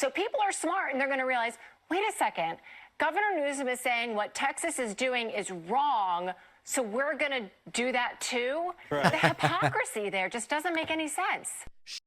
So people are smart and they're going to realize, wait a second, Governor Newsom is saying what Texas is doing is wrong, so we're going to do that too? Right. The hypocrisy there just doesn't make any sense.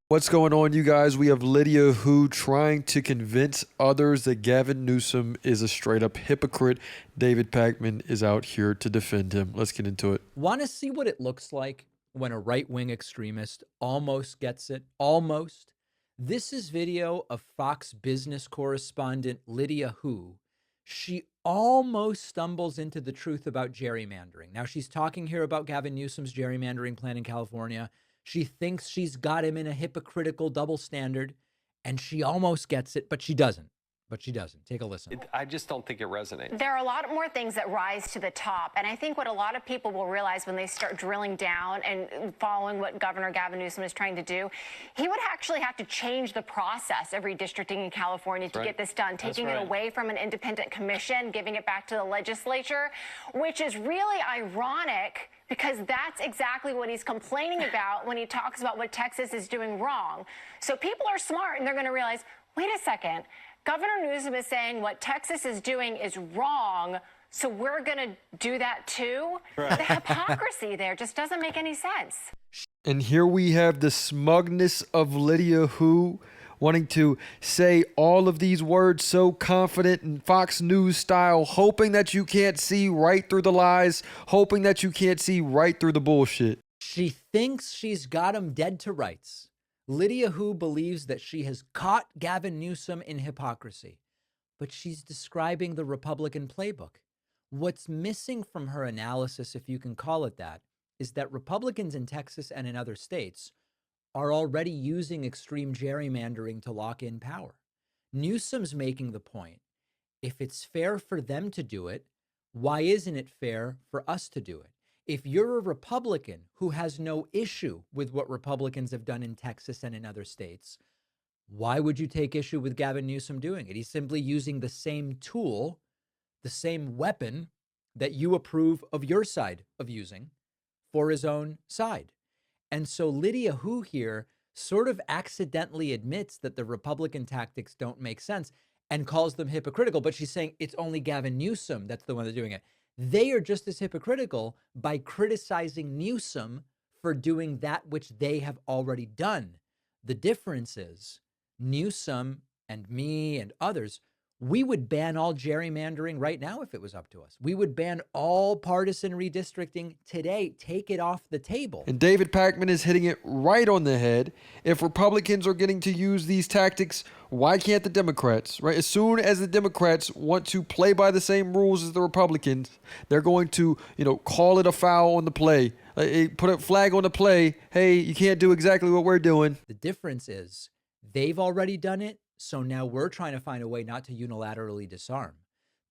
What's going on, you guys? We have Lydia Who trying to convince others that Gavin Newsom is a straight-up hypocrite. David Pakman is out here to defend him. Let's get into it. Want to see what it looks like when a right-wing extremist almost gets it? Almost. This is video of Fox business correspondent Lydia Who. She almost stumbles into the truth about gerrymandering. Now, she's talking here about Gavin Newsom's gerrymandering plan in California. She thinks she's got him in a hypocritical double standard, and she almost gets it, but she doesn't. Take a listen. I just don't think it resonates. There are a lot more things that rise to the top, and I think what a lot of people will realize when they start drilling down and following what Governor Gavin Newsom is trying to do, he would actually have to change the process of redistricting in California to get this done, taking it away from an independent commission, giving it back to the legislature, which is really ironic because that's exactly what he's complaining about when he talks about what Texas is doing wrong. So people are smart and they're going to realize, wait a second, Governor Newsom is saying what Texas is doing is wrong, so we're going to do that too? Right. The hypocrisy there just doesn't make any sense. And here we have the smugness of Lydia Who wanting to say all of these words so confident in Fox News style, hoping that you can't see right through the lies, hoping that you can't see right through the bullshit. She thinks she's got him dead to rights. Lydia Who believes that she has caught Gavin Newsom in hypocrisy, but she's describing the Republican playbook. What's missing from her analysis, if you can call it that, is that Republicans in Texas and in other states are already using extreme gerrymandering to lock in power. Newsom's making the point, if it's fair for them to do it, why isn't it fair for us to do it? If you're a Republican who has no issue with what Republicans have done in Texas and in other states, why would you take issue with Gavin Newsom doing it? He's simply using the same tool, the same weapon that you approve of your side of using for his own side. And so Lydia Who here sort of accidentally admits that the Republican tactics don't make sense and calls them hypocritical, but she's saying it's only Gavin Newsom that's the one that's doing it. They are just as hypocritical by criticizing Newsom for doing that which they have already done. The difference is Newsom and me and others, we would ban all gerrymandering right now if it was up to us. We would ban all partisan redistricting today, take it off the table. And David Pakman is hitting it right on the head. If Republicans are getting to use these tactics, why can't the Democrats, right? As soon as the Democrats want to play by the same rules as the Republicans, they're going to, call it a foul on the play. Put a flag on the play. Hey, you can't do exactly what we're doing. The difference is they've already done it. So now we're trying to find a way not to unilaterally disarm.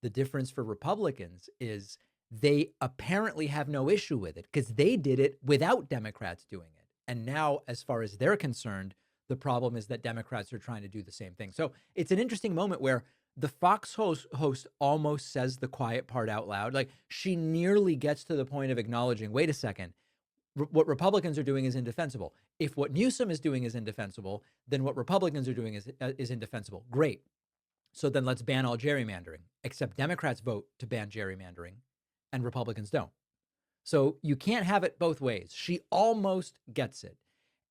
The difference for Republicans is they apparently have no issue with it because they did it without Democrats doing it. And now, as far as they're concerned, the problem is that Democrats are trying to do the same thing. So it's an interesting moment where the Fox host almost says the quiet part out loud. Like she nearly gets to the point of acknowledging, wait a second, what Republicans are doing is indefensible. If what Newsom is doing is indefensible, then what Republicans are doing is indefensible. Great. So then let's ban all gerrymandering, except Democrats vote to ban gerrymandering and Republicans don't. So you can't have it both ways. She almost gets it.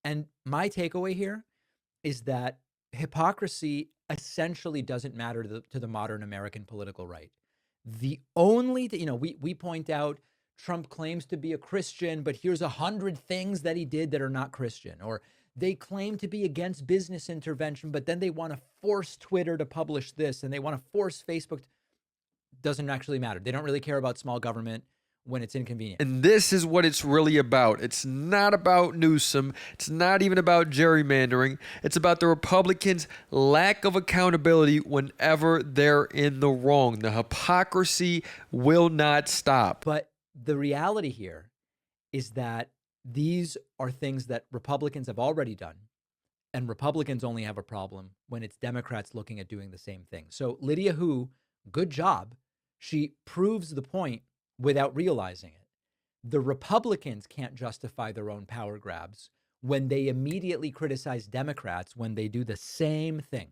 And my takeaway here is that hypocrisy essentially doesn't matter to the modern American political right. The only, we point out Trump claims to be a Christian, but here's 100 things that he did that are not Christian. Or they claim to be against business intervention, but then they want to force Twitter to publish this and they want to force Facebook. Doesn't actually matter. They don't really care about small government when it's inconvenient. And this is what it's really about. It's not about Newsom. It's not even about gerrymandering. It's about the Republicans' lack of accountability whenever they're in the wrong. The hypocrisy will not stop. But the reality here is that these are things that Republicans have already done, and Republicans only have a problem when it's Democrats looking at doing the same thing. So Lydia Who, good job. She proves the point without realizing it. The Republicans can't justify their own power grabs when they immediately criticize Democrats when they do the same thing.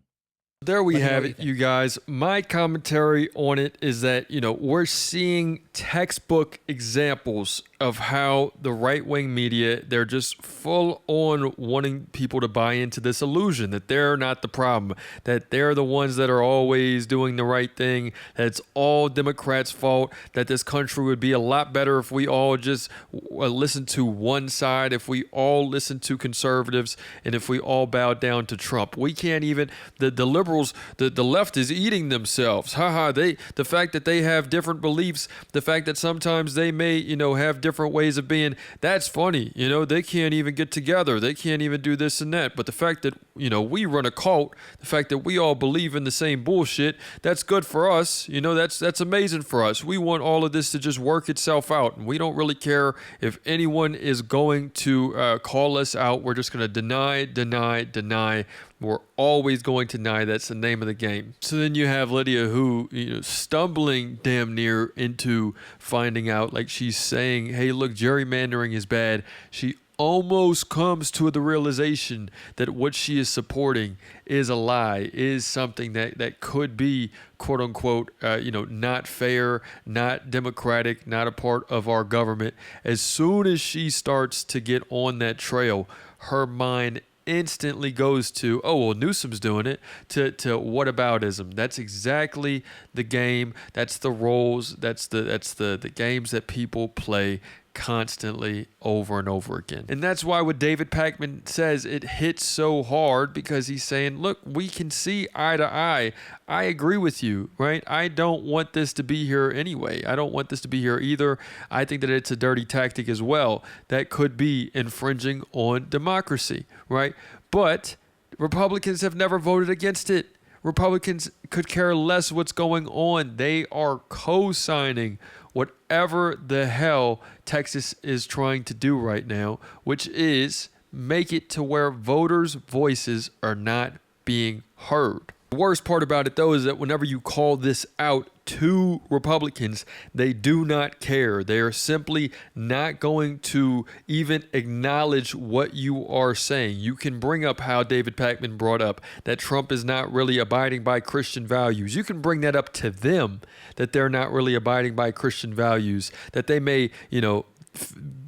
There we Let me know have what it, you you guys. My commentary on it is that, we're seeing textbook examples of how the right-wing media, they're just full on wanting people to buy into this illusion that they're not the problem, that they're the ones that are always doing the right thing, that it's all Democrats' fault, that this country would be a lot better if we all just listen to one side, if we all listen to conservatives, and if we all bow down to Trump. We can't even, the liberals, the left is eating themselves. The fact that they have different beliefs, the fact that sometimes they may, have different ways of being, that's funny. They can't even get together. They can't even do this and that. But the fact that, we run a cult, the fact that we all believe in the same bullshit, that's good for us. That's amazing for us. We want all of this to just work itself out. And we don't really care if anyone is going to call us out. We're just going to deny. We're always going to deny. That's the name of the game. So then you have Lydia who, stumbling damn near into finding out, like she's saying, hey, look, gerrymandering is bad. She almost comes to the realization that what she is supporting is a lie, is something that could be, quote unquote, not fair, not democratic, not a part of our government. As soon as she starts to get on that trail, her mind instantly goes to, oh, well, Newsom's doing it, to whataboutism. That's exactly the game. That's the roles. That's the games that people play constantly over and over again. And that's why what David Pakman says, it hits so hard, because he's saying, look, we can see eye to eye. I agree with you, right? I don't want this to be here anyway. I don't want this to be here either. I think that it's a dirty tactic as well that could be infringing on democracy, right? But Republicans have never voted against it. Republicans could care less what's going on. They are co-signing whatever the hell Texas is trying to do right now, which is make it to where voters' voices are not being heard. The worst part about it, though, is that whenever you call this out to Republicans, they do not care. They are simply not going to even acknowledge what you are saying. You can bring up how David Pakman brought up that Trump is not really abiding by Christian values. You can bring that up to them, that they're not really abiding by Christian values, that they may,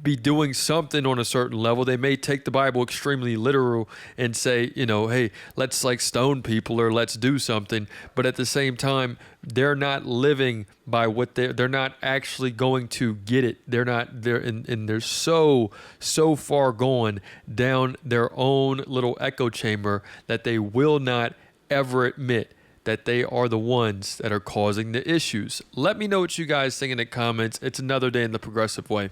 be doing something on a certain level. They may take the Bible extremely literal and say, hey, let's like stone people or let's do something. But at the same time, they're not living by what they're not actually going to get it. They're so far gone down their own little echo chamber that they will not ever admit that they are the ones that are causing the issues. Let me know what you guys think in the comments. It's another day in the progressive way.